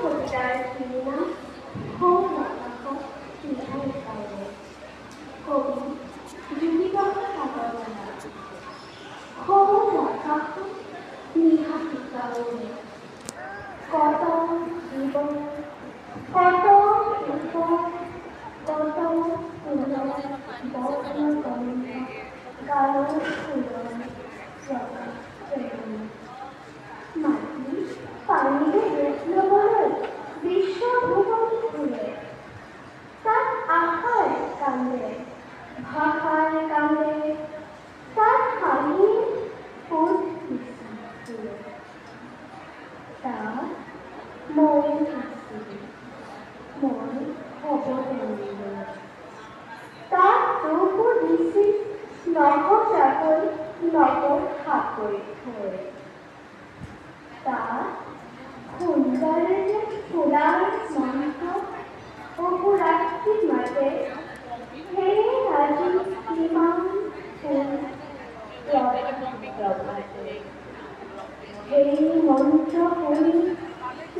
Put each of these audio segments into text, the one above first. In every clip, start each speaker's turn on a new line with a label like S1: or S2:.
S1: কবিতাৰ শিৰোনাম সৌ আকাশত নিশাই পালে। কবি যোগীবৰ্ষ সাগৰৱালা। সৌ আকাশত নিশা শিকালে, কত জীবন, কত সুখ, কত ফুলৰ বৰ্ণ গন্ধ গানৰ ফুলৰ জগত প্ৰেৰণা। মাটি পানীৰে ৰূপ ল'বলৈ বিশ্বভুৱন ঘূৰে, তাত আশাৰ কান্দে, ভাষাৰ কান্দে, তাত হাঁহিৰ ফুল ফুলে। তাত মই আছিলোঁ, মই হ'ব ধৰিলোঁ। তাত ৰূপো দিছিল নহজাকৈ নপঠাকৈ থৈ। তাত সুন্দৰেৰে ফুলাৰ মন্ত্ৰ অহোৰাত্ৰি মাতে, সেয়ে আজি কিমান ফুল প্ৰভাতে। সেই মন্ত্ৰ শুনি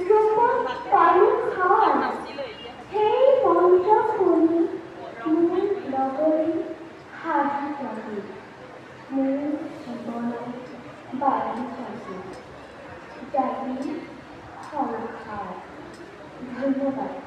S1: ৰূপত পালোঁ সাৰ, সেই মন্ত্ৰ শুনি মোৰ লগৰী সাধু পাবি, মোৰ জীৱনত বাঢ়ি যাবি, জাগি সংসাৰ। ধন্যবাদ।